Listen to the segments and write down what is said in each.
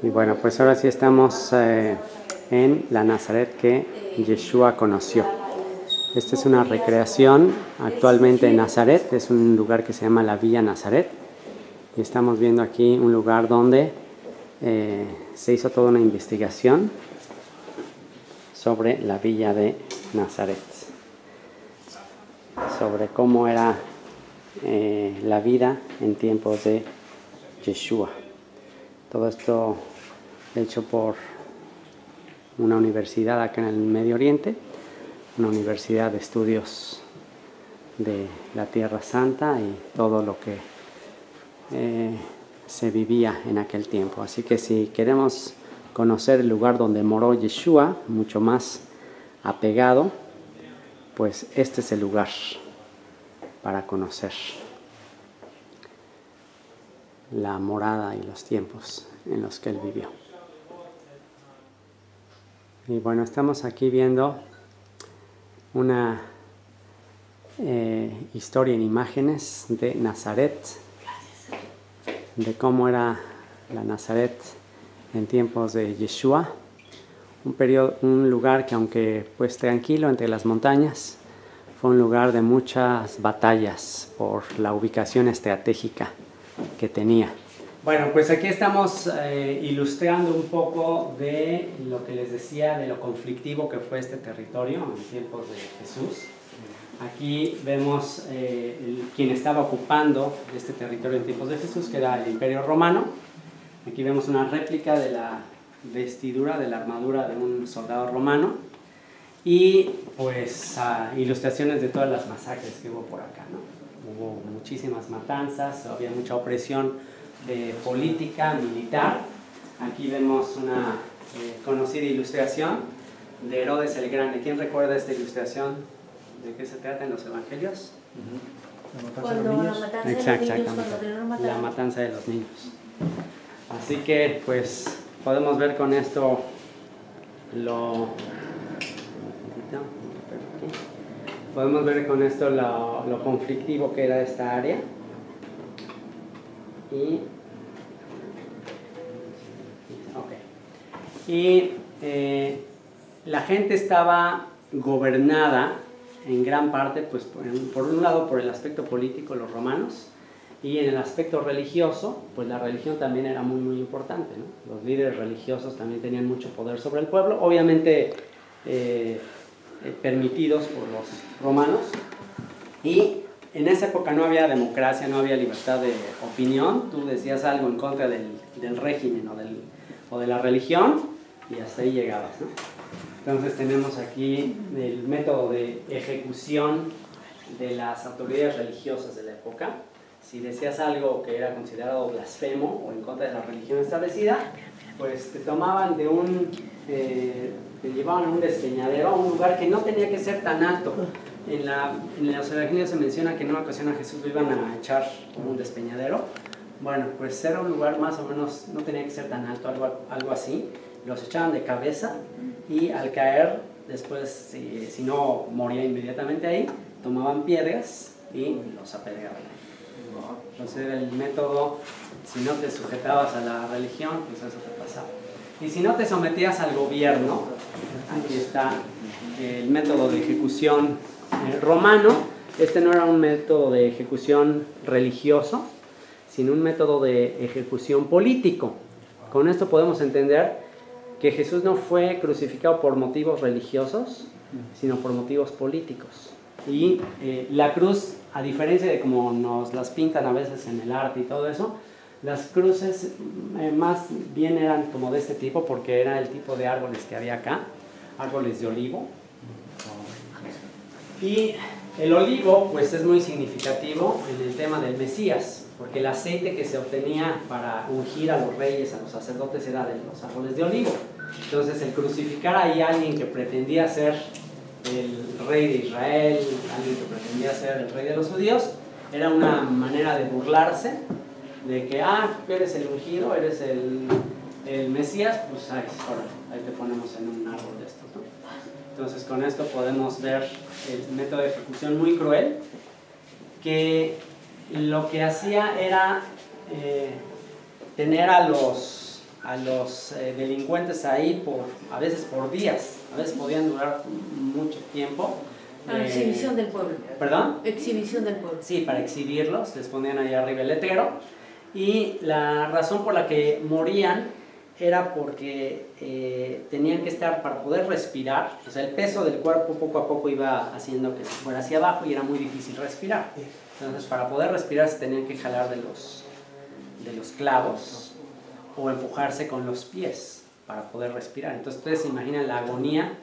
Y bueno, pues ahora sí estamos en la Nazaret que Yeshua conoció. Esta es una recreación actualmente en Nazaret, es un lugar que se llama la Villa Nazaret. Y estamos viendo aquí un lugar donde se hizo toda una investigación sobre la Villa de Nazaret, sobre cómo era la vida en tiempos de Yeshua. Todo esto hecho por una universidad acá en el Medio Oriente, una universidad de estudios de la Tierra Santa y todo lo que se vivía en aquel tiempo. Así que si queremos conocer el lugar donde moró Yeshua, mucho más apegado, pues este es el lugar para conocer la morada y los tiempos en los que él vivió. Y bueno, estamos aquí viendo una historia en imágenes de Nazaret, de cómo era la Nazaret en tiempos de Yeshua, un lugar que, aunque pues tranquilo entre las montañas, fue un lugar de muchas batallas por la ubicación estratégica que tenía. Bueno, pues aquí estamos ilustrando un poco de lo que les decía, de lo conflictivo que fue este territorio en tiempos de Jesús. Aquí vemos quien estaba ocupando este territorio en tiempos de Jesús, que era el Imperio Romano. Aquí vemos una réplica de la vestidura, de la armadura de un soldado romano. Y pues ilustraciones de todas las masacres que hubo por acá, ¿no? Hubo muchísimas matanzas, había mucha opresión política, militar. Aquí vemos una conocida ilustración de Herodes el Grande. ¿Quién recuerda esta ilustración? ¿De qué se trata en los evangelios? Cuando la matanza de los niños, cuando la matanza de los niños. Así que pues podemos ver con esto lo conflictivo que era esta área. Y la gente estaba gobernada en gran parte, pues por un lado por el aspecto político, los romanos, y en el aspecto religioso, pues la religión también era muy muy importante, ¿no? Los líderes religiosos también tenían mucho poder sobre el pueblo, obviamente permitidos por los romanos. Y en esa época no había democracia, no había libertad de opinión. Tú decías algo en contra del régimen o de la religión y hasta ahí llegabas, ¿no? Entonces tenemos aquí el método de ejecución de las autoridades religiosas de la época. Si decías algo que era considerado blasfemo o en contra de la religión establecida, pues te tomaban te llevaban a un despeñadero, a un lugar que no tenía que ser tan alto. En los evangelios se menciona que en una ocasión a Jesús lo iban a echar como un despeñadero. Bueno, pues era un lugar más o menos, no tenía que ser tan alto, algo así. Los echaban de cabeza y al caer, después, si no moría inmediatamente ahí, tomaban piedras y los apedreaban. Entonces era el método, si no te sujetabas a la religión, pues eso te pasaba. Y si no te sometías al gobierno, aquí está el método de ejecución romano. Este no era un método de ejecución religioso, sino un método de ejecución político. Con esto podemos entender que Jesús no fue crucificado por motivos religiosos, sino por motivos políticos. Y la cruz, a diferencia de como nos las pintan a veces en el arte y todo eso, las cruces más bien eran como de este tipo, porque era el tipo de árboles que había acá, árboles de olivo. Y el olivo pues es muy significativo en el tema del Mesías, porque el aceite que se obtenía para ungir a los reyes, a los sacerdotes, era de los árboles de olivo. Entonces el crucificar ahí a alguien que pretendía ser el rey de Israel, alguien que pretendía ser el rey de los judíos, era una manera de burlarse de que, eres el ungido, eres el Mesías, pues ahí te ponemos en un árbol de estos, ¿no? Entonces con esto podemos ver el método de ejecución muy cruel, que lo que hacía era tener a los a los delincuentes ahí a veces por días, a veces podían durar mucho tiempo. Exhibición del pueblo. ¿Perdón? Exhibición del pueblo. Sí, para exhibirlos, les ponían ahí arriba el letrero. Y la razón por la que morían era porque tenían que estar, para poder respirar, o sea, el peso del cuerpo poco a poco iba haciendo que se fuera hacia abajo y era muy difícil respirar. Entonces, para poder respirar se tenían que jalar de los clavos o empujarse con los pies para poder respirar. Entonces, ustedes se imaginan la agonía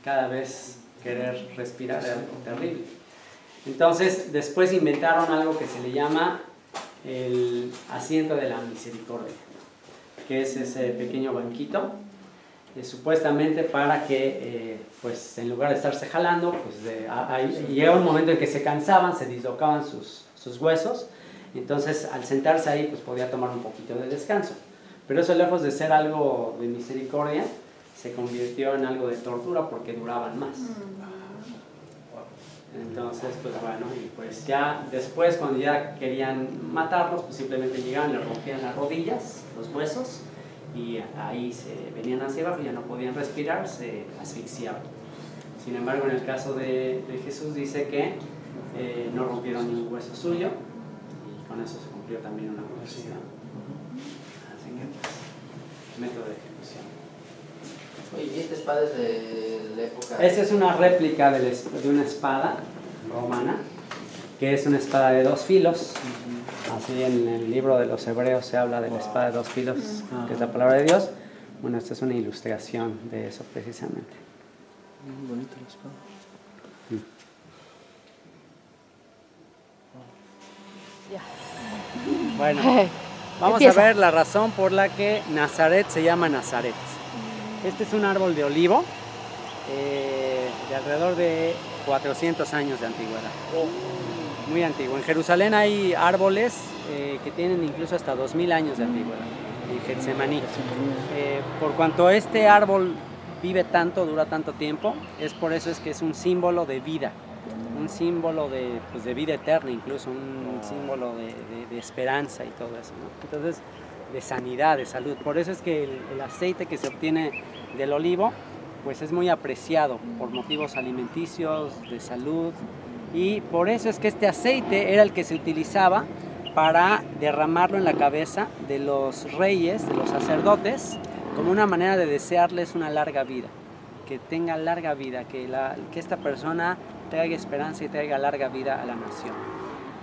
cada vez querer respirar, era algo terrible. Entonces, después inventaron algo que se le llama el asiento de la misericordia, que es ese pequeño banquito, supuestamente para que, pues, en lugar de estarse jalando, pues, llegaba un momento en que se cansaban, se dislocaban sus huesos, entonces al sentarse ahí, pues, podía tomar un poquito de descanso. Pero eso, lejos de ser algo de misericordia, se convirtió en algo de tortura porque duraban más. Entonces, pues bueno, y pues ya después, cuando ya querían matarlos, pues simplemente llegaban, les rompían las rodillas, los huesos, y ahí se venían hacia abajo, ya no podían respirar, se asfixiaban. Sin embargo, en el caso de Jesús dice que no rompieron ningún hueso suyo, y con eso se cumplió también una profecía. Así que, pues, método de ejecución. Oye, ¿y esta espada es de la época? Esta es una réplica de una espada romana, que es una espada de 2 filos. Así en el libro de los Hebreos se habla de la espada de 2 filos, que es la palabra de Dios. Bueno, esta es una ilustración de eso precisamente. Muy bonita la espada. Bueno, vamos a ver la razón por la que Nazaret se llama Nazaret. Este es un árbol de olivo de alrededor de 400 años de antigüedad. Muy antiguo. En Jerusalén hay árboles que tienen incluso hasta 2000 años de antigüedad, en Getsemaní. Por cuanto este árbol vive tanto, dura tanto tiempo, es por eso es que es un símbolo de vida, un símbolo de vida eterna, incluso un símbolo de esperanza y todo eso, ¿no? Entonces, de sanidad, de salud. Por eso es que el aceite que se obtiene del olivo, pues es muy apreciado por motivos alimenticios, de salud, y por eso es que este aceite era el que se utilizaba para derramarlo en la cabeza de los reyes, de los sacerdotes, como una manera de desearles una larga vida, que tenga larga vida, que esta persona traiga esperanza y traiga larga vida a la nación.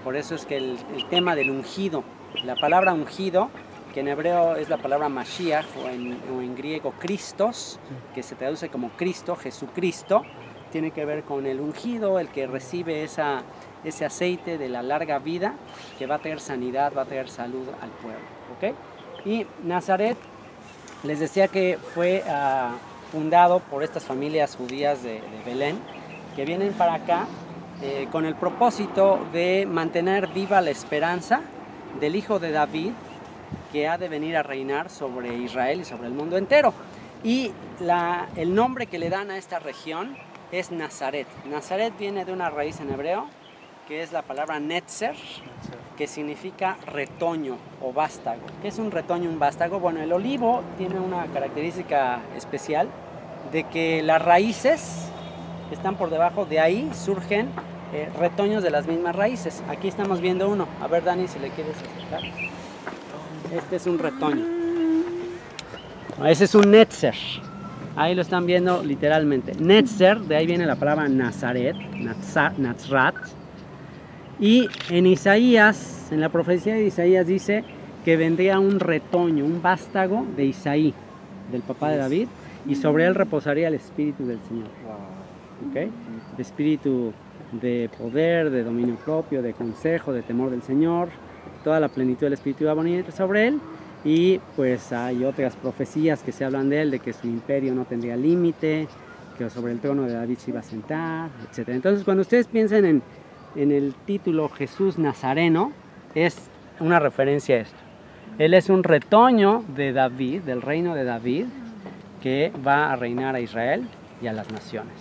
Por eso es que el tema del ungido, la palabra ungido, que en hebreo es la palabra Mashiach, o en griego Christos, que se traduce como Cristo, Jesucristo, tiene que ver con el ungido, el que recibe ese aceite de la larga vida, que va a traer sanidad, va a traer salud al pueblo, ¿ok? Y Nazaret, les decía que fue fundado por estas familias judías de Belén, que vienen para acá con el propósito de mantener viva la esperanza del hijo de David, que ha de venir a reinar sobre Israel y sobre el mundo entero. Y el nombre que le dan a esta región es Nazaret. Nazaret viene de una raíz en hebreo, que es la palabra netzer, que significa retoño o vástago. ¿Qué es un retoño, un vástago? Bueno, el olivo tiene una característica especial de que las raíces que están por debajo, de ahí surgen retoños de las mismas raíces. Aquí estamos viendo uno. A ver, Dani, si le quieres acercar. Este es un retoño. Ese es un netzer. Ahí lo están viendo literalmente. Netzer, de ahí viene la palabra Nazaret, Nazrat. Y en Isaías, en la profecía de Isaías dice que vendría un retoño, un vástago de Isaí, del papá de David, y sobre él reposaría el Espíritu del Señor. ¿Okay? El espíritu de poder, de dominio propio, de consejo, de temor del Señor. Toda la plenitud del Espíritu iba a venir sobre él. Y pues hay otras profecías que se hablan de él, de que su imperio no tendría límite, que sobre el trono de David se iba a sentar, etc. Entonces, cuando ustedes piensen en el título Jesús Nazareno, es una referencia a esto. Él es un retoño de David, del reino de David, que va a reinar a Israel y a las naciones.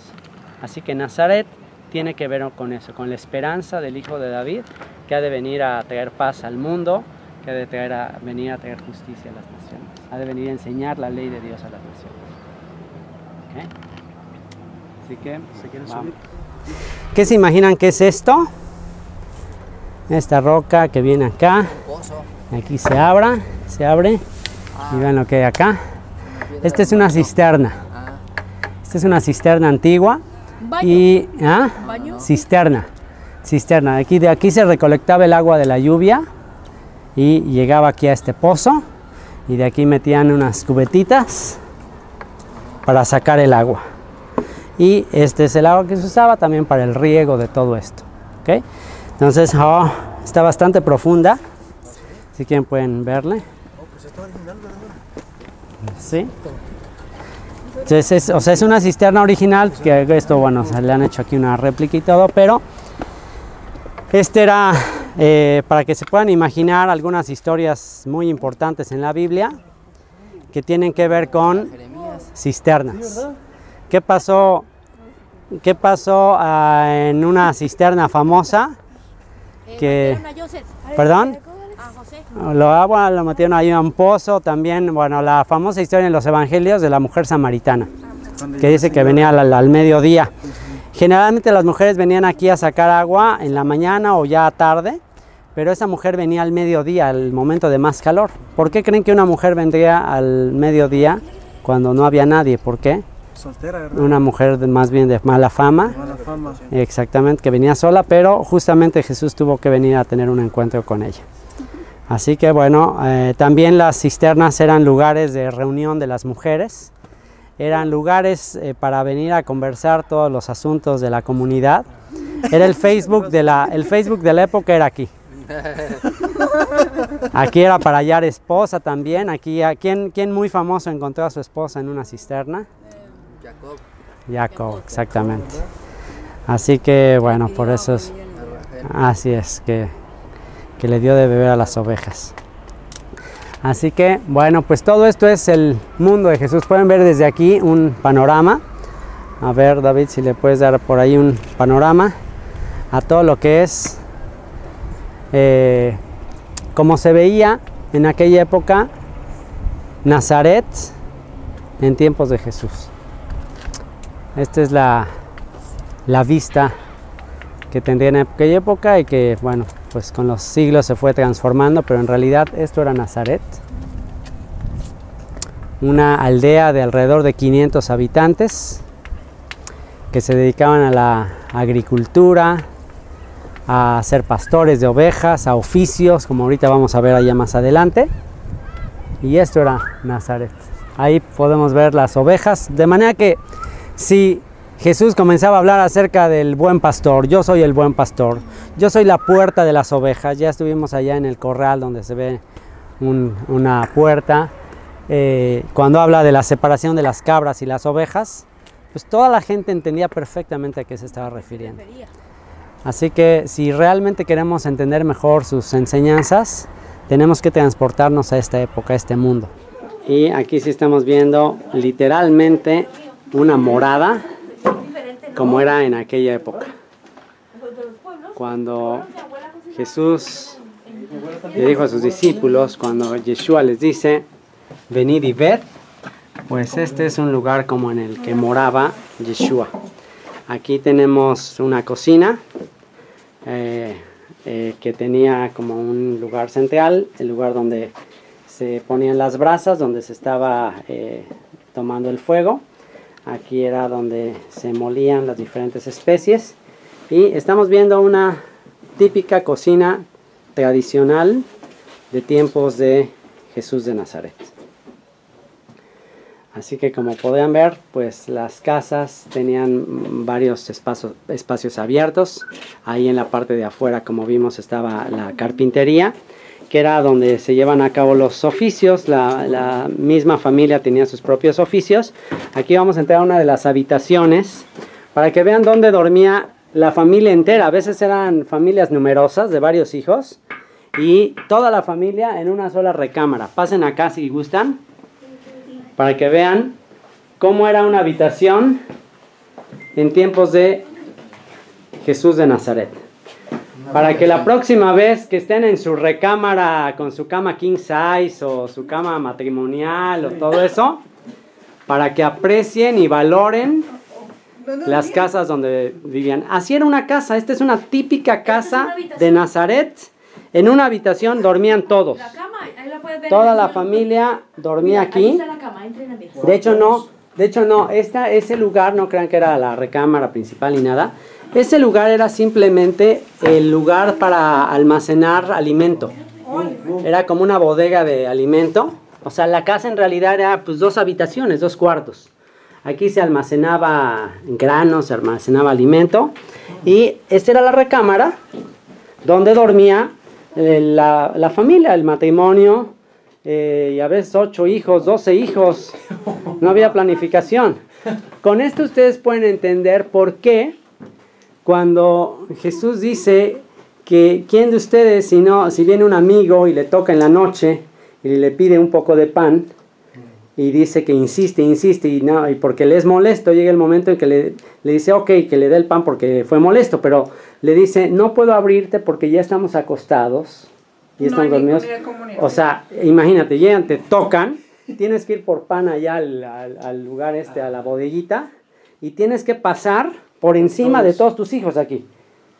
Así que Nazaret tiene que ver con eso, con la esperanza del hijo de David, que ha de venir a traer paz al mundo, que ha de venir a traer justicia a las naciones. Ha de venir a enseñar la ley de Dios a las naciones. ¿Okay? Así que, vamos. ¿Qué se imaginan que es esto? Esta roca que viene acá. Aquí se abre. Y vean lo que hay acá. Esta es una cisterna. Esta es una cisterna antigua. Y cisterna. De aquí se recolectaba el agua de la lluvia y llegaba aquí a este pozo, y de aquí metían unas cubetitas para sacar el agua. Y este es el agua que se usaba también para el riego de todo esto. ¿Okay? Entonces, está bastante profunda. Si quieren pueden verle. ¿Sí? Entonces, es una cisterna original, que esto, bueno, se le han hecho aquí una réplica y todo, pero este era, para que se puedan imaginar, algunas historias muy importantes en la Biblia que tienen que ver con cisternas. ¿Qué pasó en una cisterna famosa? ¿Perdón? Lo metieron ahí a un pozo. También, bueno, la famosa historia en los evangelios de la mujer samaritana, que dice que venía al mediodía. Generalmente las mujeres venían aquí a sacar agua en la mañana o ya tarde, pero esa mujer venía al mediodía, al momento de más calor. ¿Por qué creen que una mujer vendría al mediodía cuando no había nadie? ¿Por qué? Soltera, ¿verdad? Una mujer más bien de mala fama. Exactamente, que venía sola, pero justamente Jesús tuvo que venir a tener un encuentro con ella. Así que bueno, también las cisternas eran lugares de reunión de las mujeres. Eran lugares para venir a conversar todos los asuntos de la comunidad. Era el Facebook de la época, era aquí. Aquí era para hallar esposa también. Aquí, ¿quién muy famoso encontró a su esposa en una cisterna? Jacob, exactamente. Así que bueno, por eso es, así es, que le dio de beber a las ovejas. Así que bueno, pues todo esto es el mundo de Jesús. Pueden ver desde aquí un panorama. A ver, David, si le puedes dar por ahí un panorama a todo lo que es como se veía en aquella época Nazaret en tiempos de Jesús. Esta es la vista que tendría en aquella época y que, bueno, pues con los siglos se fue transformando, pero en realidad esto era Nazaret, una aldea de alrededor de 500 habitantes que se dedicaban a la agricultura, a ser pastores de ovejas, a oficios, como ahorita vamos a ver allá más adelante. Y esto era Nazaret. Ahí podemos ver las ovejas, de manera que si Jesús comenzaba a hablar acerca del buen pastor, yo soy el buen pastor, yo soy la puerta de las ovejas. Ya estuvimos allá en el corral donde se ve una puerta. Cuando habla de la separación de las cabras y las ovejas, pues toda la gente entendía perfectamente a qué se estaba refiriendo. Así que si realmente queremos entender mejor sus enseñanzas, tenemos que transportarnos a esta época, a este mundo. Y aquí sí estamos viendo literalmente una morada, como era en aquella época. Cuando Jesús le dijo a sus discípulos, cuando Yeshua les dice, venid y ved, pues este es un lugar como en el que moraba Yeshua. Aquí tenemos una cocina que tenía como un lugar central, el lugar donde se ponían las brasas, donde se estaba tomando el fuego. Aquí era donde se molían las diferentes especies. Y estamos viendo una típica cocina tradicional de tiempos de Jesús de Nazaret. Así que como podían ver, pues las casas tenían varios espacios abiertos. Ahí en la parte de afuera, como vimos, estaba la carpintería, que era donde se llevan a cabo los oficios. La misma familia tenía sus propios oficios. Aquí vamos a entrar a una de las habitaciones para que vean dónde dormía la familia entera. A veces eran familias numerosas de varios hijos y toda la familia en una sola recámara. Pasen acá si gustan, para que vean cómo era una habitación en tiempos de Jesús de Nazaret. Para que la próxima vez que estén en su recámara con su cama king size o su cama matrimonial o todo eso, para que aprecien y valoren las casas donde vivían. Así era una casa. Esta es una típica casa de Nazaret. En una habitación dormían todos. La cama, ahí la puedes ver. Toda la familia dormía aquí. Ahí está la cama, entren a ver. De hecho no, ese lugar, no crean que era la recámara principal ni nada. Ese lugar era simplemente el lugar para almacenar alimento. Era como una bodega de alimento. O sea, la casa en realidad era pues 2 habitaciones, 2 cuartos. Aquí se almacenaba granos, se almacenaba alimento. Y esta era la recámara donde dormía la familia, el matrimonio. Y a veces 8 hijos, 12 hijos. No había planificación. Con esto ustedes pueden entender por qué cuando Jesús dice que quién de ustedes, si viene un amigo y le toca en la noche y le pide un poco de pan y dice que insiste y porque le es molesto, llega el momento en que le dice ok, que le dé el pan porque fue molesto, pero le dice no puedo abrirte porque ya estamos acostados y estamos dormidos. O sea, imagínate, llegan, te tocan, tienes que ir por pan allá al lugar a la bodeguita y tienes que pasar por encima de todos tus hijos aquí.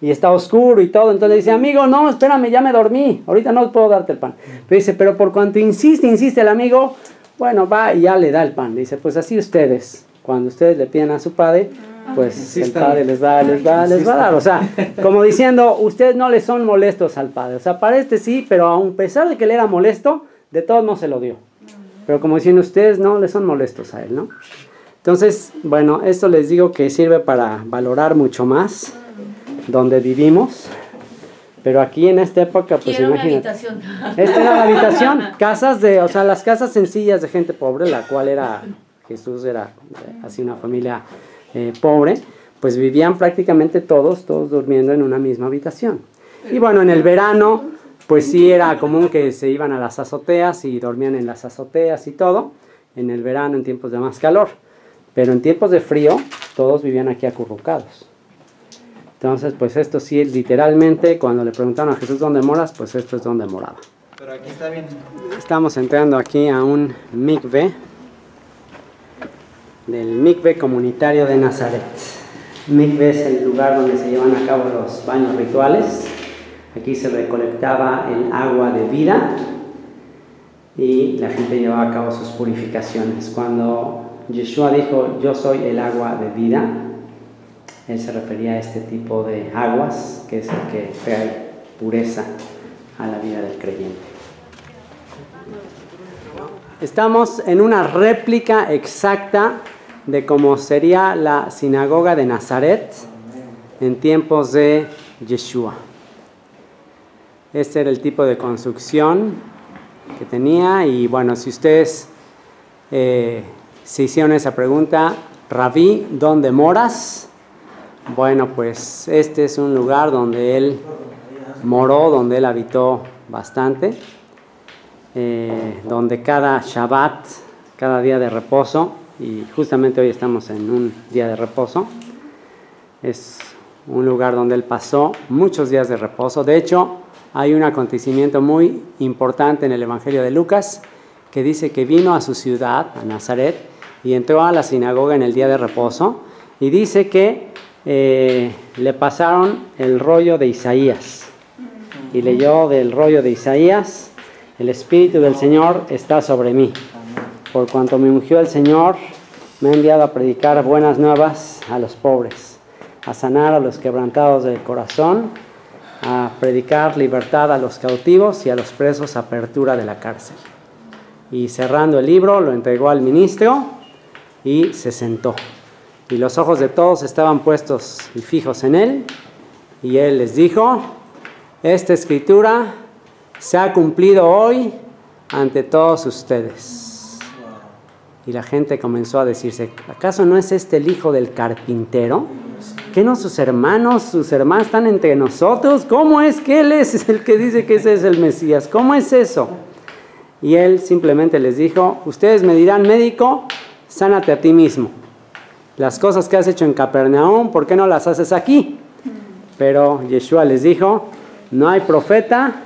Y está oscuro y todo. Entonces dice, amigo, no, espérame, ya me dormí. Ahorita no puedo darte el pan. Pero dice, pero por cuanto insiste el amigo, bueno, va y ya le da el pan. Dice, pues así ustedes, cuando ustedes le piden a su padre, pues el padre les va a dar. O sea, como diciendo, ustedes no le son molestos al padre. O sea, para sí, pero a pesar de que le era molesto, de todos no se lo dio. Pero como diciendo, ustedes no le son molestos a él, ¿no? Entonces, bueno, esto les digo que sirve para valorar mucho más donde vivimos. Pero aquí en esta época, pues imagínate. Esta era la habitación. Las casas sencillas de gente pobre, la cual Jesús era así una familia pobre, pues vivían prácticamente todos durmiendo en una misma habitación. Y bueno, en el verano, pues sí era común que se iban a las azoteas y dormían en las azoteas y todo. En el verano, en tiempos de más calor. Pero en tiempos de frío, todos vivían aquí acurrucados. Entonces, pues esto sí, literalmente, cuando le preguntaron a Jesús dónde moras, pues esto es donde moraba. Pero aquí está bien. Estamos entrando aquí a un mikve, del mikve comunitario de Nazaret. Mikve es el lugar donde se llevan a cabo los baños rituales. Aquí se recolectaba el agua de vida y la gente llevaba a cabo sus purificaciones. Cuando Yeshua dijo, yo soy el agua de vida, él se refería a este tipo de aguas, que es el que trae pureza a la vida del creyente. Estamos en una réplica exacta de cómo sería la sinagoga de Nazaret en tiempos de Yeshua. Este era el tipo de construcción que tenía y bueno, si ustedes se hicieron esa pregunta, Rabí, ¿dónde moras? Bueno, pues este es un lugar donde él moró, donde él habitó bastante, donde cada Shabbat, cada día de reposo, y justamente hoy estamos en un día de reposo, es un lugar donde él pasó muchos días de reposo. De hecho, hay un acontecimiento muy importante en el Evangelio de Lucas que dice que vino a su ciudad, a Nazaret, y entró a la sinagoga en el día de reposo, y dice que le pasaron el rollo de Isaías, y leyó del rollo de Isaías, el Espíritu del Señor está sobre mí, por cuanto me ungió el Señor, me ha enviado a predicar buenas nuevas a los pobres, a sanar a los quebrantados del corazón, a predicar libertad a los cautivos y a los presos apertura de la cárcel. Y cerrando el libro, lo entregó al ministro y se sentó. Y los ojos de todos estaban puestos y fijos en él. Y él les dijo, esta escritura se ha cumplido hoy ante todos ustedes. Y la gente comenzó a decirse, ¿acaso no es este el hijo del carpintero? ¿Qué no sus hermanas están entre nosotros? ¿Cómo es que él es el que dice que ese es el Mesías? ¿Cómo es eso? Y él simplemente les dijo, ustedes me dirán, médico, sánate a ti mismo. Las cosas que has hecho en Capernaum, ¿por qué no las haces aquí? Pero Yeshua les dijo, no hay profeta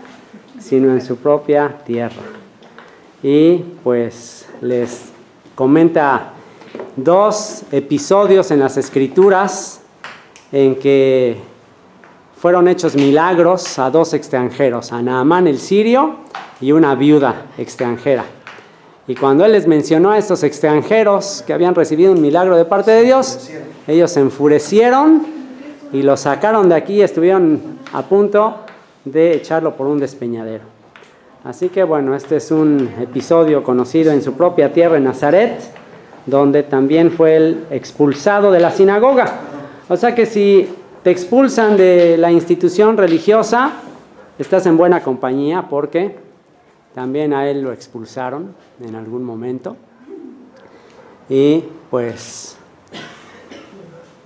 sino en su propia tierra. Y pues les comenta 2 episodios en las Escrituras en que fueron hechos milagros a 2 extranjeros, a Naamán el sirio y una viuda extranjera. Y cuando él les mencionó a estos extranjeros que habían recibido un milagro de parte de Dios, ellos se enfurecieron y lo sacaron de aquí y estuvieron a punto de echarlo por un despeñadero. Así que bueno, este es un episodio conocido en su propia tierra, en Nazaret, donde también fue el expulsado de la sinagoga. O sea que si te expulsan de la institución religiosa, estás en buena compañía, porque también a él lo expulsaron en algún momento. Y pues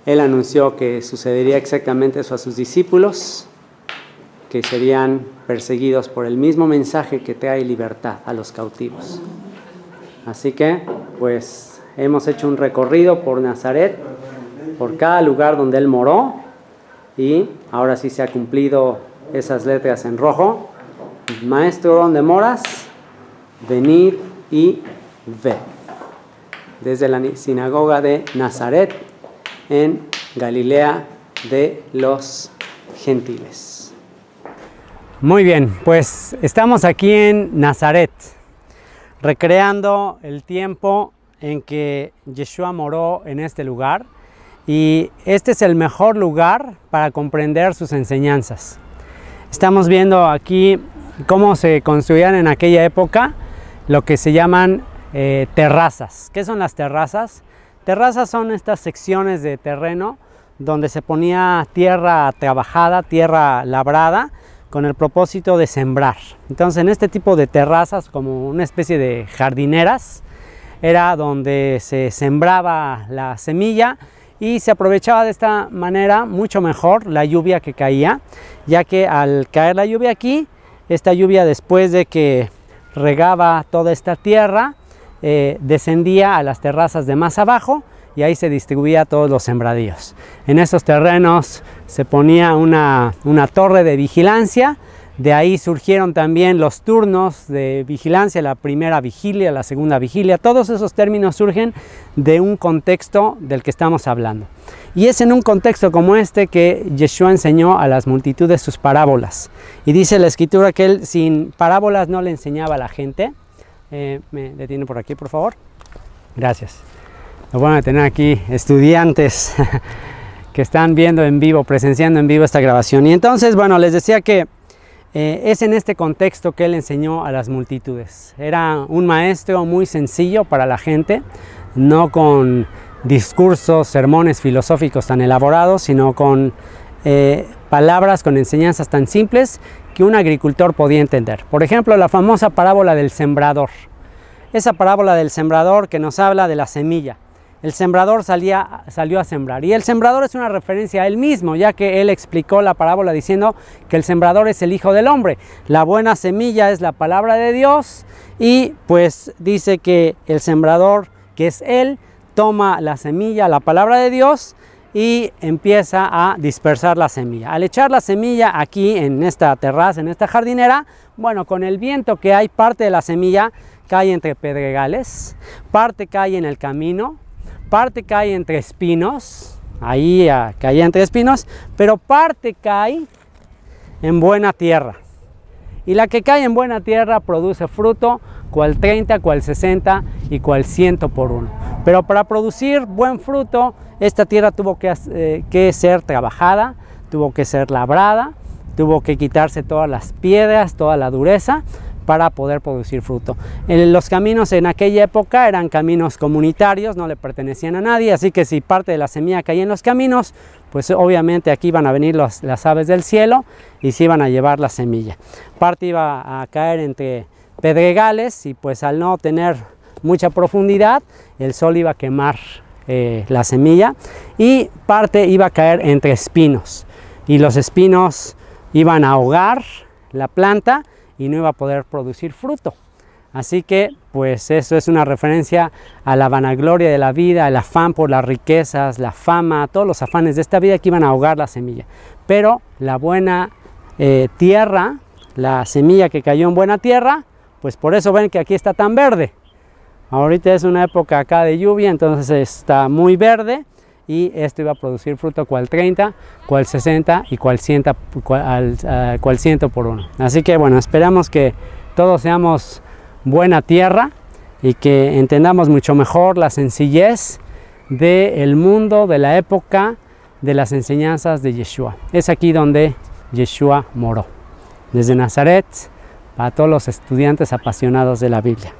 él anunció que sucedería exactamente eso a sus discípulos, que serían perseguidos por el mismo mensaje que trae libertad a los cautivos. Así que pues hemos hecho un recorrido por Nazaret, por cada lugar donde él moró, y ahora sí se ha cumplido esas letras en rojo. Maestro, ¿dónde moras? Venid y ved. Desde la sinagoga de Nazaret, en Galilea de los gentiles. Muy bien, pues estamos aquí en Nazaret, recreando el tiempo en que Yeshua moró en este lugar, y este es el mejor lugar para comprender sus enseñanzas. Estamos viendo aquí cómo se construían en aquella época lo que se llaman terrazas. ¿Qué son las terrazas? Terrazas son estas secciones de terreno donde se ponía tierra trabajada, tierra labrada, con el propósito de sembrar. Entonces, en este tipo de terrazas, como una especie de jardineras, era donde se sembraba la semilla y se aprovechaba de esta manera mucho mejor la lluvia que caía, ya que al caer la lluvia aquí, esta lluvia, después de que regaba toda esta tierra, descendía a las terrazas de más abajo, y ahí se distribuía a todos los sembradíos. En esos terrenos se ponía una torre de vigilancia. De ahí surgieron también los turnos de vigilancia, la primera vigilia, la segunda vigilia. Todos esos términos surgen de un contexto del que estamos hablando. Y es en un contexto como este que Yeshua enseñó a las multitudes sus parábolas. Y dice la Escritura que él sin parábolas no le enseñaba a la gente. ¿Me detiene por aquí, por favor? Gracias. Lo bueno de tener aquí estudiantes que están viendo en vivo, presenciando en vivo esta grabación. Y entonces, bueno, les decía que es en este contexto que él enseñó a las multitudes. Era un maestro muy sencillo para la gente, no con discursos, sermones filosóficos tan elaborados, sino con palabras, con enseñanzas tan simples que un agricultor podía entender. Por ejemplo, la famosa parábola del sembrador. Esa parábola del sembrador que nos habla de la semilla. El sembrador salió a sembrar, y el sembrador es una referencia a él mismo, ya que él explicó la parábola diciendo que el sembrador es el Hijo del Hombre. La buena semilla es la palabra de Dios, y pues dice que el sembrador, que es él, toma la semilla, la palabra de Dios, y empieza a dispersar la semilla. Al echar la semilla aquí en esta terraza, en esta jardinera, bueno, con el viento que hay, parte de la semilla cae entre pedregales, parte cae en el camino, parte cae entre espinos, ahí caía entre espinos, pero parte cae en buena tierra. Y la que cae en buena tierra produce fruto, cual 30, cual 60 y cual 100 por uno. Pero para producir buen fruto, esta tierra tuvo que ser trabajada, tuvo que ser labrada, tuvo que quitarse todas las piedras, toda la dureza, para poder producir fruto. Los caminos en aquella época eran caminos comunitarios, no le pertenecían a nadie, así que si parte de la semilla caía en los caminos, pues obviamente aquí iban a venir las aves del cielo y se iban a llevar la semilla. Parte iba a caer entre pedregales, y pues al no tener mucha profundidad, el sol iba a quemar la semilla, y parte iba a caer entre espinos, y los espinos iban a ahogar la planta y no iba a poder producir fruto. Así que pues eso es una referencia a la vanagloria de la vida, el afán por las riquezas, la fama, todos los afanes de esta vida que iban a ahogar la semilla. Pero la buena tierra, la semilla que cayó en buena tierra, pues por eso ven que aquí está tan verde. Ahorita es una época acá de lluvia, entonces está muy verde y esto iba a producir fruto cual 30, cual 60 y cual 100 por uno. Así que bueno, esperamos que todos seamos buena tierra y que entendamos mucho mejor la sencillez del mundo, de la época, de las enseñanzas de Yeshua. Es aquí donde Yeshua moró, desde Nazaret, para todos los estudiantes apasionados de la Biblia.